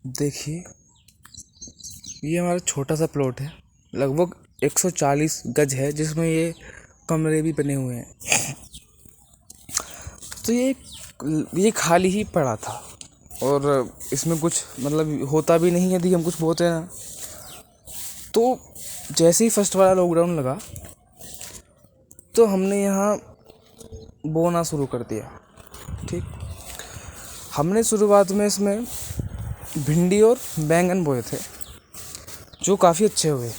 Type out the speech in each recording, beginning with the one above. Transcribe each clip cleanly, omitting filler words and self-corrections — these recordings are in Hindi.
देखिए, ये हमारा छोटा सा प्लॉट है, लगभग 140 गज है, जिसमें ये कमरे भी बने हुए हैं। तो ये खाली ही पड़ा था और इसमें कुछ मतलब होता भी नहीं यदि हम कुछ बोते ना। तो जैसे ही फर्स्ट वाला लॉकडाउन लगा तो हमने यहाँ बोना शुरू कर दिया। ठीक, हमने शुरुआत में इसमें भिंडी और बैंगन बोए थे, जो काफ़ी अच्छे हुए।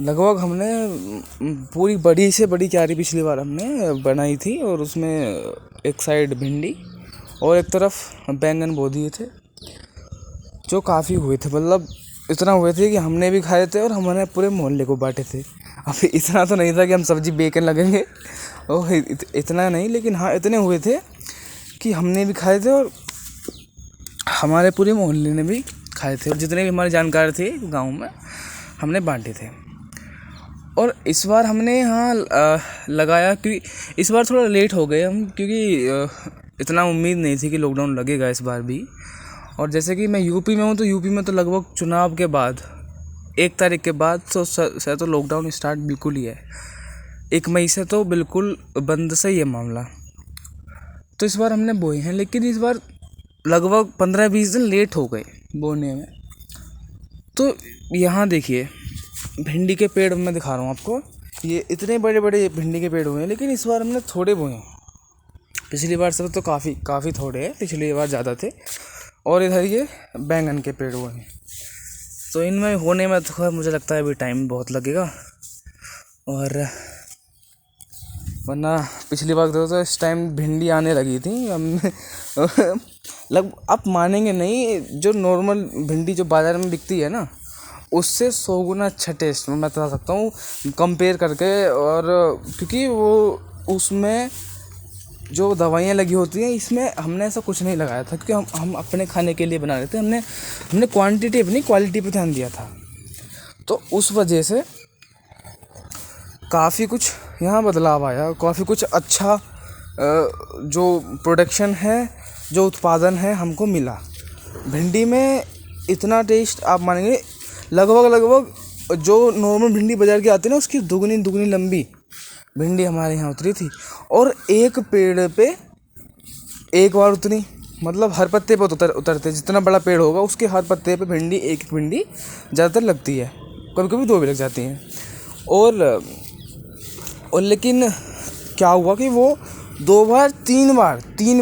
लगभग हमने पूरी बड़ी से बड़ी क्यारी पिछली बार हमने बनाई थी और उसमें एक साइड भिंडी और एक तरफ बैंगन बो दिए थे, जो काफ़ी हुए थे। मतलब इतना हुए थे कि हमने भी खाए थे और हमने पूरे मोहल्ले को बांटे थे। अब इतना तो नहीं था कि हम सब्जी बेचने लगेंगे और इतना नहीं, लेकिन हाँ इतने हुए थे कि हमने भी खाए थे और हमारे पूरे मोहल्ले ने भी खाए थे और जितने भी हमारे जानकार थे गांव में हमने बांटे थे। और इस बार हमने यहाँ लगाया, क्योंकि इस बार थोड़ा लेट हो गए हम, क्योंकि इतना उम्मीद नहीं थी कि लॉकडाउन लगेगा इस बार भी। और जैसे कि मैं यूपी में हूँ, तो यूपी में तो लगभग चुनाव के बाद 1 तारीख के बाद तो शायद तो लॉकडाउन स्टार्ट बिल्कुल ही है। 1 मई से तो बिल्कुल बंद से ही है मामला। तो इस बार हमने बोए हैं, लेकिन इस बार लगभग 15-20 दिन लेट हो गए बोने में। तो यहाँ देखिए, भिंडी के पेड़ मैं दिखा रहा हूँ आपको। ये इतने बड़े बड़े भिंडी के पेड़ हुए हैं, लेकिन इस बार हमने थोड़े बोए हैं। पिछली बार से तो काफ़ी थोड़े हैं, पिछली बार ज़्यादा थे। और इधर ये बैंगन के पेड़ हुए हैं, तो इनमें होने में थोड़ा मुझे लगता है अभी टाइम बहुत लगेगा। और वरना पिछली बार तो इस टाइम भिंडी आने लगी थी हमने आप मानेंगे नहीं, जो नॉर्मल भिंडी जो बाज़ार में बिकती है ना, उससे 100 गुना अच्छा टेस्ट मैं बता सकता हूँ कंपेयर करके। और क्योंकि वो उसमें जो दवाइयाँ लगी होती हैं, इसमें हमने ऐसा कुछ नहीं लगाया था, क्योंकि हम अपने खाने के लिए बना रहे थे। हमने क्वांटिटी अपनी क्वालिटी पे ध्यान दिया था। तो उस वजह से काफ़ी कुछ यहाँ बदलाव आया, काफ़ी कुछ अच्छा जो प्रोडक्शन है, जो उत्पादन है हमको मिला। भिंडी में इतना टेस्ट आप मानेंगे, लगभग जो नॉर्मल भिंडी बाज़ार की आती है ना, उसकी दुगनी लंबी भिंडी हमारे यहाँ उतरी थी। और एक पेड़ पे एक बार उतनी, मतलब हर पत्ते पे उतरते, जितना बड़ा पेड़ होगा उसके हर पत्ते पे भिंडी एक भिंडी ज़्यादातर लगती है, कभी कभी 2 भी लग जाती हैं। और लेकिन क्या हुआ कि वो 3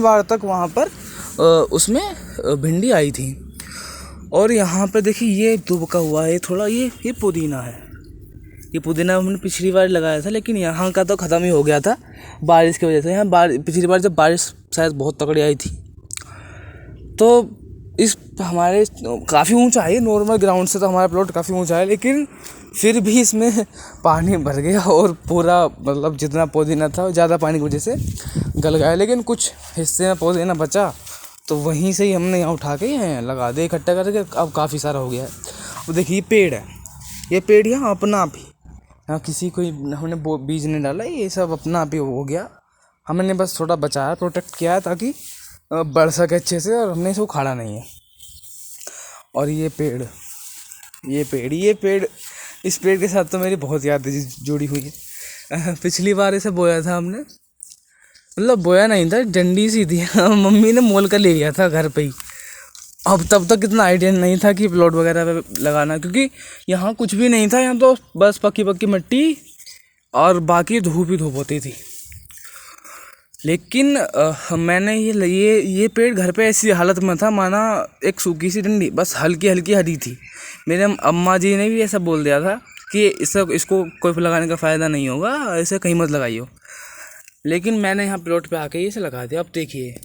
बार तक वहाँ पर उसमें भिंडी आई थी। और यहाँ पे देखिए, ये दुब का हुआ है थोड़ा, ये पुदीना है। ये पुदीना हमने पिछली बार लगाया था, लेकिन यहाँ का तो ख़त्म ही हो गया था बारिश की वजह से। यहाँ पिछली बार जब बारिश शायद बहुत तगड़ी आई थी, तो इस हमारे काफ़ी ऊंचा है, नॉर्मल ग्राउंड से तो हमारा प्लॉट काफ़ी ऊंचा है, लेकिन फिर भी इसमें पानी भर गया और पूरा मतलब जितना पुदीना था ज़्यादा पानी की वजह से गल गया। लेकिन कुछ हिस्से में पुदीना बचा, तो वहीं से ही हमने यहाँ उठा के लगा दे इकट्ठा करके, अब काफ़ी सारा हो गया है। अब देखिए, ये पेड़ है, ये पेड़ यहाँ अपना आप ही, यहाँ किसी कोई हमने बीज नहीं डाला, ये सब अपना आप ही हो गया। हमने बस थोड़ा बचाया, प्रोटेक्ट किया है ताकि बढ़ सके अच्छे से, और हमने इसको उखाड़ा नहीं है। और ये पेड़ इस पेड़ के साथ तो मेरी बहुत यादें जुड़ी हुई है। पिछली बार इसे बोया था हमने, मतलब बोया नहीं था, डंडी सी थी मम्मी ने मोल कर ले लिया था घर पे ही। अब तब तक इतना आइडिया नहीं था कि प्लॉट वगैरह पे लगाना, क्योंकि यहाँ कुछ भी नहीं था। यहाँ तो बस पक्की मिट्टी और बाकी धूप ही धूप होती थी। लेकिन मैंने ये पेड़ घर पे ऐसी हालत में था माना एक सूखी सी डंडी, बस हल्की हल्की हरी थी। मेरे अम्मा जी ने भी ऐसा बोल दिया था कि इसको कोई लगाने का फ़ायदा नहीं होगा, ऐसे कहीं मत लगाइयो। लेकिन मैंने यहाँ प्लॉट पे आके इसे लगा दिया। अब देखिए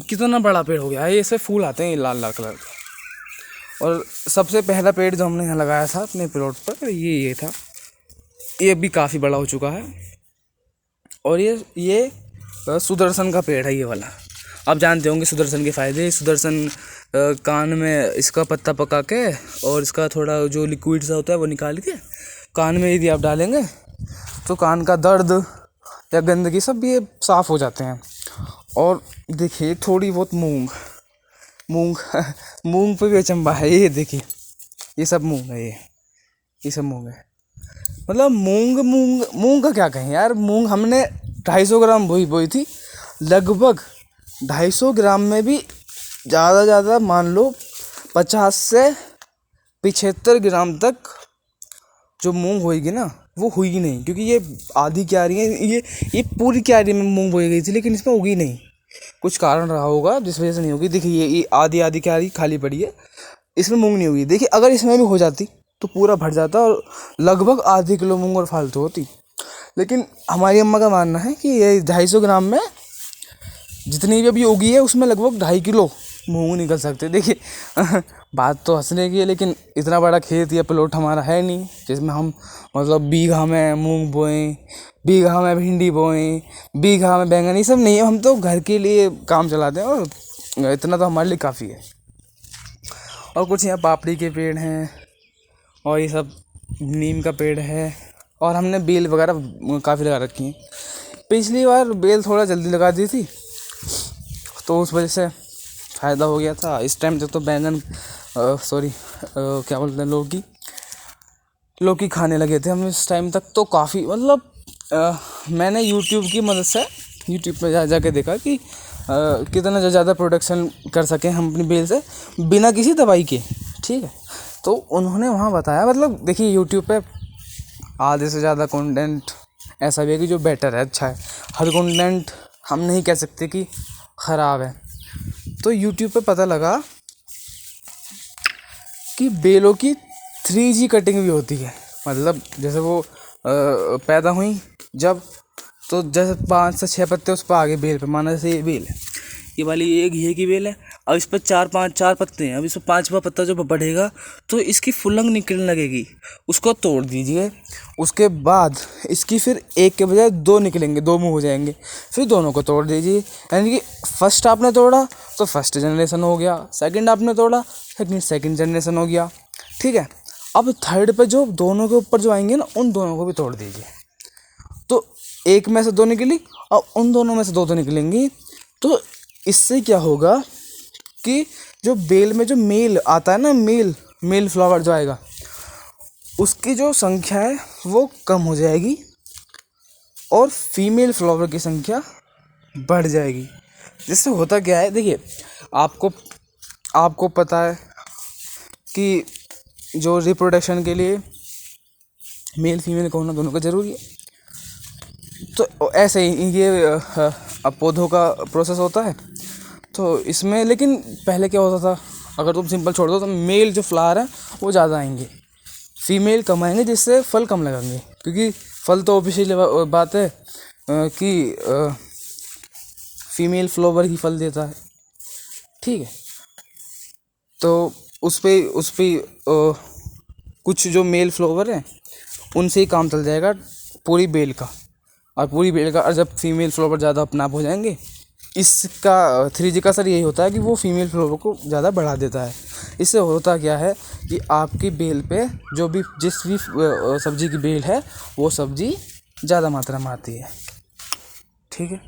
कितना बड़ा पेड़ हो गया है, इससे फूल आते हैं लाल लाल कलर के। और सबसे पहला पेड़ जो हमने यहाँ लगाया था अपने प्लॉट पर, ये था, ये भी काफ़ी बड़ा हो चुका है। और ये सुदर्शन का पेड़ है, ये वाला। आप जानते होंगे सुदर्शन के फ़ायदे। सुदर्शन कान में इसका पत्ता पका के और इसका थोड़ा जो लिक्विड सा होता है वो निकाल के कान में यदि आप डालेंगे, तो कान का दर्द या गंदगी सब ये साफ़ हो जाते हैं। और देखिए, थोड़ी बहुत मूंग, मूंग मूंग पे भी अचंभा है। ये देखिए, ये सब मूंग है, ये सब मूंग है। मतलब मूंग मूंग मूंग का क्या कहें यार। मूंग हमने 250 ग्राम बोई थी। लगभग 250 ग्राम में भी ज़्यादा मान लो 50 से 75 ग्राम तक जो मूंग होएगी ना, वो हुई ही नहीं। क्योंकि ये आधी क्यारी है, ये पूरी क्यारी में मूंग बोई गई थी, लेकिन इसमें उगी नहीं। कुछ कारण रहा होगा जिस वजह से नहीं होगी। देखिए ये आधी आधी क्यारी खाली पड़ी है, इसमें मूंग नहीं होगी। देखिए अगर इसमें भी हो जाती तो पूरा भर जाता और लगभग आधे किलो मूंग और फालतू होती। लेकिन हमारी अम्मा का मानना है कि ये 250 ग्राम में जितनी भी अभी उगी है उसमें लगभग 2.5 किलो मूंग निकल सकते। देखिए बात तो हंसने की है, लेकिन इतना बड़ा खेत या प्लॉट हमारा है नहीं जिसमें हम मतलब बीघा में मूंग बोएं, बीघा में भिंडी बोएं, बीघा में बैंगन, ये सब नहीं है। हम तो घर के लिए काम चलाते हैं और इतना तो हमारे लिए काफ़ी है। और कुछ यहाँ पापड़ी के पेड़ हैं और ये सब नीम का पेड़ है, और हमने बेल वगैरह काफ़ी लगा रखी हैं। पिछली बार बेल थोड़ा जल्दी लगा दी थी तो उस वजह से फ़ायदा हो गया था। इस टाइम तक तो बैंगन क्या बोलते हैं, लौकी खाने लगे थे हम इस टाइम तक। तो काफ़ी मतलब मैंने यूट्यूब की मदद से यूट्यूब पे जा के देखा कि कितना ज़्यादा प्रोडक्शन कर सकें हम अपनी बेल से बिना किसी दवाई के। ठीक है, तो उन्होंने वहाँ बताया, मतलब देखिए यूट्यूब पे आधे से ज़्यादा कंटेंट ऐसा भी है कि जो बेटर है, अच्छा है। हर कंटेंट हम नहीं कह सकते कि ख़राब है। तो यूट्यूब पे पता लगा कि बेलों की 3G कटिंग भी होती है। मतलब जैसे वो पैदा हुई जब, तो जैसे 5 से 6 पत्ते उस पर आगे बेल पे, माना जैसे ये बेल है, ये वाली एक ये की बेल है, अब इस पर 4 पत्ते हैं। अब इस पर 5वां पत्ता जो बढ़ेगा तो इसकी फुलंग निकलने लगेगी, उसको तोड़ दीजिए। उसके बाद इसकी फिर एक के बजाय 2 निकलेंगे, 2 मुँह हो जाएंगे, फिर दोनों को तोड़ दीजिए। यानी कि फर्स्ट आपने तोड़ा तो फर्स्ट जनरेशन हो गया, सेकंड आपने तोड़ा सेकंड जनरेशन हो गया। ठीक है, अब थर्ड पे जो दोनों के ऊपर जो आएंगे ना, उन दोनों को भी तोड़ दीजिए। तो एक में से 2 निकली और उन दोनों में से 2 निकलेंगी। तो इससे क्या होगा कि जो बेल में जो मेल आता है ना, मेल फ्लावर जो आएगा, उसकी जो संख्या है वो कम हो जाएगी और फीमेल फ्लावर की संख्या बढ़ जाएगी। जिससे होता क्या है, देखिए आपको पता है कि जो रिप्रोडक्शन के लिए मेल फीमेल का होना दोनों का ज़रूरी है। तो ऐसे ही ये अब पौधों का प्रोसेस होता है। तो इसमें लेकिन पहले क्या होता था, अगर तुम सिंपल छोड़ दो तो मेल जो फ्लावर हैं वो ज़्यादा आएंगे, फीमेल कम आएंगे, जिससे फल कम लगेंगे। क्योंकि फल तो ऑब्वियसली बात है कि फीमेल फ्लावर ही फल देता है। ठीक है, तो उस पे कुछ जो मेल फ्लावर हैं उनसे ही काम चल जाएगा पूरी बेल का। और जब फीमेल फ्लावर ज़्यादा अपना आप हो जाएंगे, इसका 3G का असर यही होता है कि वो फीमेल फ्लावर को ज़्यादा बढ़ा देता है। इससे होता क्या है कि आपकी बेल पे जो भी जिस भी सब्जी की बेल है वो सब्जी ज़्यादा मात्रा में आती है। ठीक है,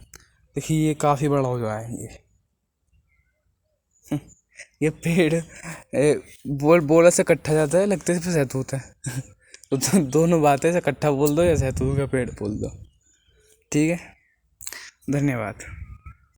देखिए ये काफ़ी बड़ा हो गया है ये पेड़ बोला से कट्ठा जाता है, लगते से सहतूत है तो दोनों बातें से कट्ठा बोल दो या सहतूत का पेड़ बोल दो। ठीक है, धन्यवाद।